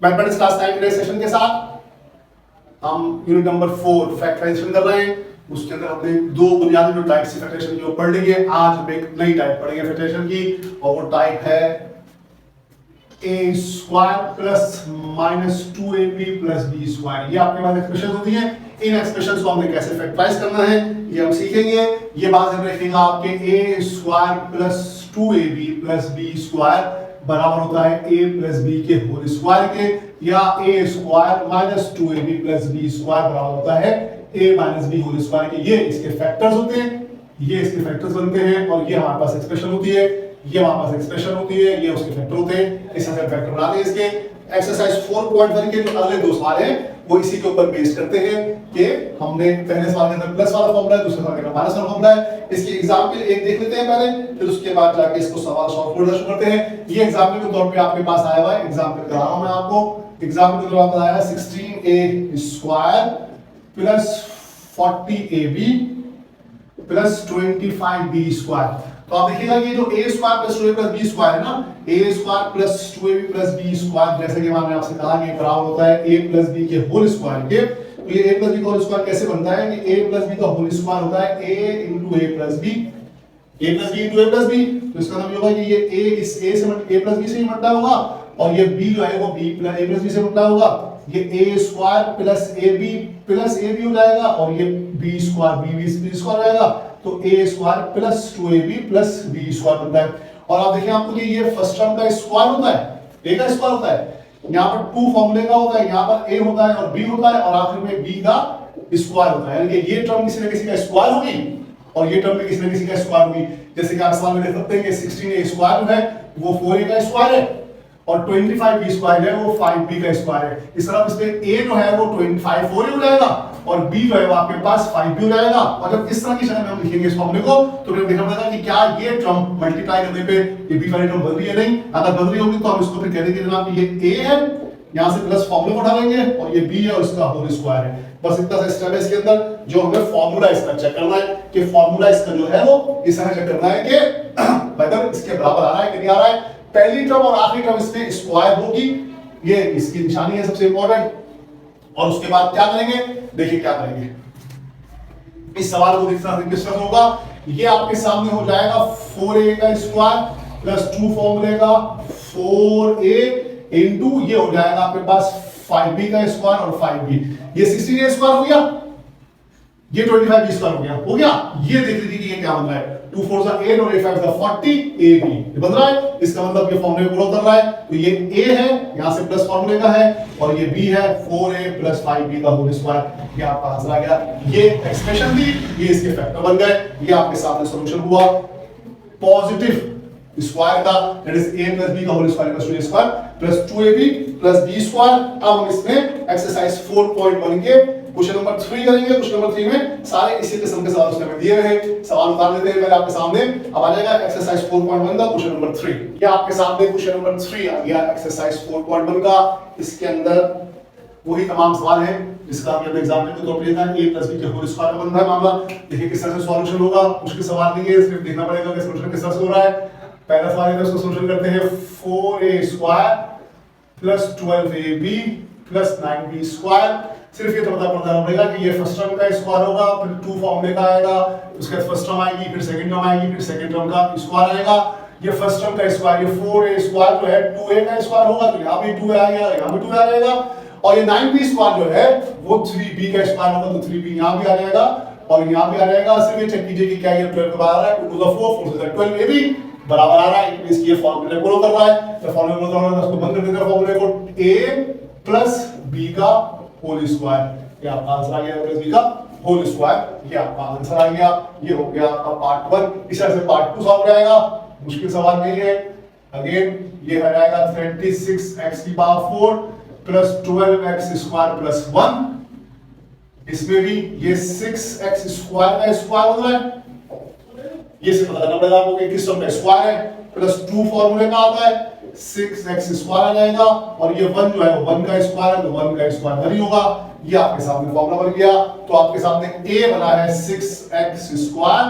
Mathematics class 9 के session के साथ हम यूनिट नंबर 4 फैक्टराइजेशन कर रहे हैं। उसके अंदर हमने दो बुनियादी जो टाइप्स की फैक्टराइजेशन की वो पढ़ ली है। आज हम एक नई टाइप पढ़ेंगे फैक्टराइजेशन की, और वो टाइप है a square plus minus 2ab plus b square. ये आपके पास एक्सप्रेशन होती है। इन एक्सप्रेशंस को हमने कैसे फैक्टराइज करना है ये हम सीखेंगे। ये बात ध्यान रखिएगा, आपके a square plus 2ab plus b square बराबर होता है a प्लस b के होल स्क्वायर के, या a square minus 2ab plus b square बराबर होता है a minus b whole square के। ये इसके फैक्टर्स होते हैं, ये इसके फैक्टर्स बनते हैं, और ये हमारे पास एक्सप्रेशन होती है, ये हमारे पास एक्सप्रेशन होती है, ये उसके फैक्टर होते हैं। इस तरह से फैक्टर बनाते हैं इसके। एक्सरसाइज 4.1 के जो अगले दो सवाल हैं वो इसी के ऊपर बेस्ड करते हैं कि हमने पहले सवाल के अंदर प्लस वाला फॉर्मूला है, दूसरे सवाल के अंदर माइनस वाला फॉर्मूला है। इसकी एग्जांपल एक देख लेते हैं पहले, फिर उसके बाद जाके इसको सवाल सॉल्व करना शुरू करते हैं। ये एग्जांपल के तौर पे आपके पास आया हुआ है, एग्जांपल करा रहा हूं मैं आपको। एग्जांपल के तौर पर आया है 16a square plus 40ab plus 25b square. तो आप देखिएगा कि जो a square plus 2a plus b square है ना, a square plus 2ab plus b square, जैसे कि मैंने आपसे कहा कि बराबर होता है a प्लस b के होल स्क्वायर के। तो ये a प्लस b का होल स्क्वायर कैसे बनता है कि a प्लस b का होल स्क्वायर होता है a into a plus b, a plus b into a plus b। तो इसका मतलब ये होगा कि ये a इस a से a प्लस b से ही मल्टीप्लाई होगा, और ये b जो है वो b plus a plus b से मल्टीप्लाई होगा। ये a square plus ab plus ab हो जाएगा, और ये b स्क्वायर b स्क्वायर हो जाएगा। तो a square plus 2ab plus b square बनता है। और आप देखिए आपको कि ये फर्स्ट टर्म का स्क्वायर होता है, a का स्क्वायर होता है, यहाँ पर 2 फॉर्मूले का होता है, यहाँ पर a होता है और b होता है, और आखिर में b का स्क्वायर होता है। यानी कि ये टर्म किसी न किसी का स्क्वायर होगी, और ये टर्म भी किसी न किसी का स्क्वायर होगी। जैसे कि आप सवाल में देख सकते हैं कि 16a स्क्वायर जो है वो 4a का स्क्वायर है, और 25b स्क्वायर है वो 5b का स्क्वायर है। इस तरह इसमें a जो है वो 25 4a हो जाएगा, और b जो है वो आपके पास 5b हो जाएगा। और जब इस तरह की शक्ल में हम लिखेंगे इस फॉर्मूले को, तो फिर देखना पड़ेगा कि क्या ये टर्म मल्टीप्लाई करने पे ये b वाली टर्म बन रही है नहीं। अगर बन रही होगी तो हम इसको फिर कह देंगे जनाब कि ये a है, यहाँ से प्लस फॉर्मूले को उठा लेंगे, और ये b है और इसका होल स्क्वायर है। बस इतना सा स्टेप है इसके अंदर, जो हमें फॉर्मूला इसका चेक करना है कि फॉर्मूला इसका जो है वो इस तरह चेक करना है कि मतलब इसके बराबर आ रहा है कि नहीं आ रहा है। पहली टर्म और आखिरी टर्म इसमें स्क्वायर होगी, ये इसकी निशानी है सबसे इंपॉर्टेंट। और उसके बाद क्या करेंगे, देखिए क्या करेंगे। इस सवाल को किस तरह होगा, ये आपके सामने हो जाएगा 4a का स्क्वायर प्लस 2 फॉर्मूले का 4a इनटू ये हो जाएगा आपके पास 5b का स्क्वायर और 5b। ये 16a स्क्वायर हो गया, ये 25b स्क्वायर हो गया। ये देख लीजिए कि ये क्या बन रहा है, 2 4 8 और 8 5 40 ab ये बन रहा है। इसका मतलब ये फॉर्मूले को उतर रहा है। तो ये a है, यहां से प्लस फॉर्मूले का है, और ये b है 4a प्लस 5b का होल स्क्वायर। ये आपका आंसर आ गया। ये एक्सप्रेशन थी, ये इसके फैक्टर बन गए। ये आपके सामने सॉल्यूशन हुआ पॉजिटिव स्क्वायर का, that is a plus b का whole square plus 2a square plus 2ab plus b square. अब हम इसमें एक्सरसाइज 4.1 के क्वेश्चन नंबर 3 करेंगे। क्वेश्चन नंबर 3 में सारे इसी किस्म के सवाल उसमें दिए हुए हैं। सवाल उतार लेते हैं पहले आपके सामने। अब आ जाएगा एक्सरसाइज 4.1 का क्वेश्चन नंबर 3। ये आपके सामने क्वेश्चन नंबर 3 आ गया एक्सरसाइज 4.1 का। इसके अंदर वही तमाम सवाल हैं जिसका हमने एग्जाम्पल के तौर पे लिखा है, a प्लस b के होल स्क्वायर का बन रहा है मामला। देखिए किस तरह से सॉल्यूशन होगा, मुश्किल सवाल नहीं है, सिर्फ देखना पड़ेगा कि सॉल्यूशन किस तरह से हो रहा है। पहला सवाल है, इसको सॉल्यूशन करते हैं। 4a square plus 12ab plus 9b square. सिर्फ ये तो पता पड़ेगा कि ये फर्स्ट टर्म का स्क्वायर होगा, फिर 2 फॉर्मूले का आएगा, उसके बाद फर्स्ट टर्म आएगी, फिर सेकंड टर्म आएगी, फिर सेकंड टर्म का स्क्वायर आएगा। ये फर्स्ट टर्म का स्क्वायर, ये 4a स्क्वायर जो है 2a का स्क्वायर होगा, तो यहाँ भी 2a आ गया, यहाँ भी 2a आ जाएगा। और ये 9b स्क्वायर जो है वो 3b का स्क्वायर होगा, तो 3b यहाँ भी आ जाएगा और यहाँ भी आ जाएगा। सिर्फ ये चेक कीजिए कि क्या ये 12 के बराबर आ रहा है, 2 to the 4 4 to the 12 ये भी बराबर आ रहा है। इसलिए ये फॉर्मूले को कर रहा है, तो फॉर्मूले को करना है, उसको बंद कर देते हैं फॉर्मूले को। a प्लस b का होल स्क्वायर, ये आपका आंसर आ गया, प्लस b का होल स्क्वायर, ये आपका आंसर आ गया। ये हो गया आपका पार्ट 1। इस तरह से पार्ट 2 सॉल्व हो जाएगा, मुश्किल सवाल नहीं है। अगेन ये हो जाएगा 36x की power 4 plus 12x square plus 1। इसमें भी ये 6x स्क्वायर का स्क्वायर हो रहा है, ये से पता करना पड़ेगा आपको कि किस टर्म का स्क्वायर है। प्लस 2 फॉर्मूले का आता है, 6x स्क्वायर आ जाएगा, और ये 1 जो है वो 1 का स्क्वायर है, तो 1 का स्क्वायर नहीं होगा। ये आपके सामने फॉर्मूला बन गया। तो आपके सामने a बना है 6x स्क्वायर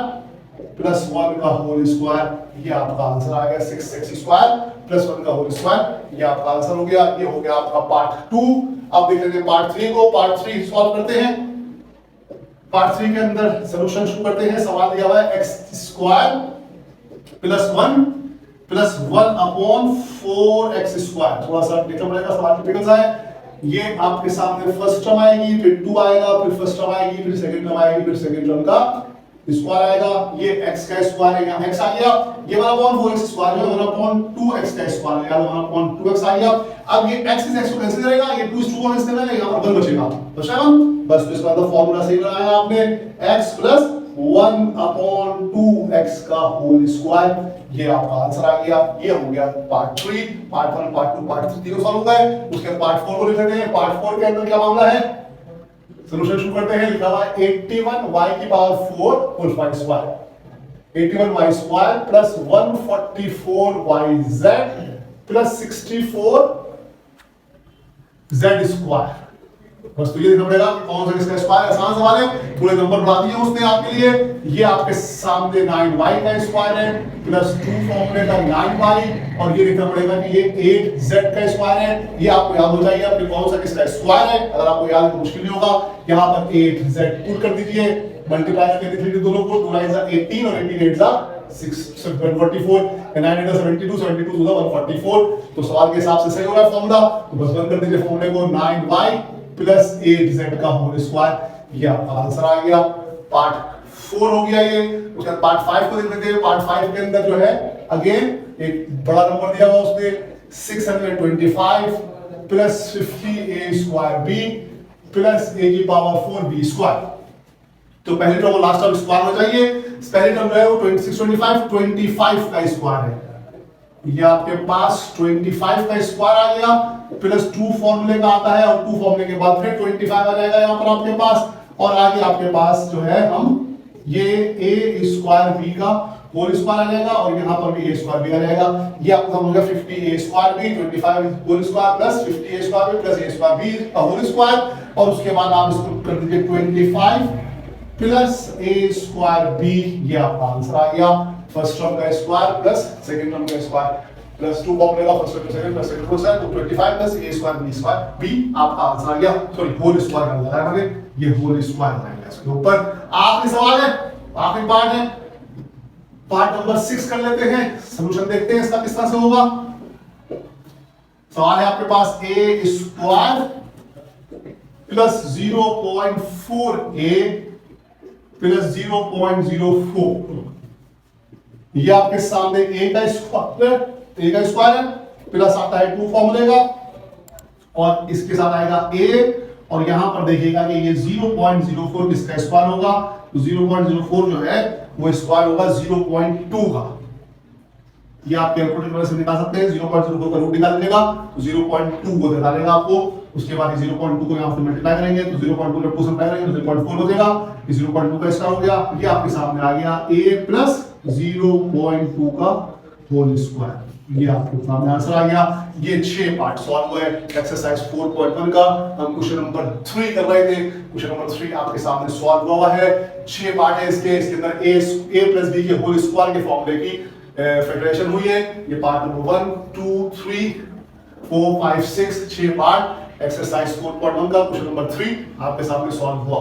प्लस 1 का होल स्क्वायर, ये आपका आंसर आ गया 6x² प्लस 1 का होल स्क्वायर, ये आपका आंसर हो गया। ये हो गया आपका पार्ट 2। अब देख लेते हैं पार्ट 3 को। पार्ट 3 सॉल्व करते हैं। पार्ट 3 के अंदर सॉल्यूशन शुरू करते हैं। सवाल दिया हुआ है x² plus 1 plus 1 upon 4x²। थोड़ा सा देखना पड़ेगा, सवाल टिपिकल सा है। ये आपके सामने फर्स्ट टर्म आएगी, फिर 2 आएगा, फिर फर्स्ट टर्म आएगी, फिर सेकंड टर्म आएगी, फिर सेकंड टर्म का स्क्वायर आएगा। ये x का स्क्वायर है, यहाँ x आ गया। ये 1/4x² है, 1/2x का स्क्वायर है, 1/2x आ गया। अब ये x इस x को कैंसिल करेगा, ये 2 इस 2 को कैंसिल करेगा, यहाँ पर 1 बचेगा। बचा 1, बस इसका मतलब फार्मूला सही बनाया आपने, x प्लस 1/2x का होल स्क्वायर। ये आपका आंसर आ गया। ये हो गया पार्ट 3। पार्ट 1, पार्ट 2, पार्ट 3 तीनों सॉल्व हो गए। उसके बाद पार्ट 4 को लिख लेते हैं। पार्ट 4 के अंदर क्या मामला है, सॉल्यूशन शुरू करते हैं। लिखा हुआ है 81y की power 4 whole square, 81y² plus 144yz plus 64z²। बस तो ये देखना पड़ेगा कौन सा किसका स्क्वायर। आसान सवाल है, पूरे नंबर बढ़ा दिए उसने आपके लिए। ये आपके सामने 9y का स्क्वायर है प्लस 2 फॉर्मूले का 9y, और ये देखना पड़ेगा कि ये 8z का स्क्वायर है। ये आपको याद हो जाएगा कि कौन सा किसका स्क्वायर है। अगर आपको याद तो मुश्किल नहीं होगा। यहाँ पर 8z पुट कर दीजिए, मल्टीप्लाई करके देख लीजिए दोनों को। 2 9 18 और 18 8 144, 9 8 72, 72 144। तो सवाल के हिसाब से सही हो रहा है फॉर्मूला। तो बस बंद कर दीजिए फॉर्मूले को, 9y प्लस 8z का होल स्क्वायर। ये आपका आंसर आ गया। पार्ट 4 हो गया ये। उसके बाद पार्ट 5 को देख लेते हैं। पार्ट 5 के अंदर जो है अगेन एक बड़ा नंबर दिया हुआ उसने 625 प्लस 50a² प्लस a की पावर 4b²। तो पहली टर्म और लास्ट टर्म स्क्वायर हो जाइए। पहली टर्म जो है वो 625 का स्क्वायर है। ये आपके पास 25 का स्क्वायर आ गया, प्लस 2 फॉर्मूले का आता है, और 2 फॉर्मूले के बाद फिर 25 आ जाएगा यहाँ पर आपके पास। और आगे आपके पास जो है हम ये a² का होल स्क्वायर आ जाएगा, और यहाँ पर भी a² भी आ जाएगा। ये आपका हो गया 50a² भी 25 होल स्क्वायर प्लस 50a² भी प्लस a² का होल स्क्वायर। और उसके बाद आप इसको कर दीजिए 25 प्लस a² b। ये आपका आंसर आ गया। फर्स्ट टर्म का स्क्वायर प्लस सेकंड टर्म का स्क्वायर प्लस 2 फॉर्मूले का first term second plus second square, तो 25 प्लस a² b² आपका आंसर आ गया। सॉरी होल स्क्वायर का लगाया मैंने, ये होल स्क्वायर लगाया इसके ऊपर। आखिरी सवाल है, आखिरी पार्ट है, पार्ट नंबर 6 कर लेते हैं। सॉल्यूशन देखते हैं इसका किस तरह से होगा। सवाल है आपके पास a² प्लस 0.4a प्लस 0.04। ये आपके सामने a का स्क्वायर है, प्लस आता है 2 फॉर्मूले का, और इसके साथ आएगा a, और यहां पर देखिएगा कि ये 0.04 किसका स्क्वायर होगा। तो 0.04 जो है वो स्क्वायर होगा 0.2 का। ये आप कैलकुलेटर से निकाल सकते हैं। 0.04 का रूट निकाल लेगा तो 0.2 को निकालेगा आपको। उसके बाद 0.2 को यहाँ से मल्टीप्लाई करेंगे तो 0.2 जब 2 से मल्टीप्लाई करेंगे तो 0.4 बचेगा। 0.2 का स्क्वायर हो गया। ये आपके सामने आ गया a प्लस 0.2 का होल स्क्वायर। ये आपके सामने आंसर आ गया। ये 6 पार्ट सॉल्व हुए एक्सरसाइज 4.1 का। हम क्वेश्चन नंबर 3 कर रहे थे। क्वेश्चन नंबर 3 आपके सामने सॉल्व हुआ है। 6 पार्ट है इसके अंदर a प्लस b के होल स्क्वायर के फॉर्मूले की फेडरेशन हुई है। ये पार्ट नंबर 1 2 3 4 5 6 पार्ट एक्सरसाइज 4.1 का क्वेश्चन नंबर 3 आपके सामने सॉल्व हुआ।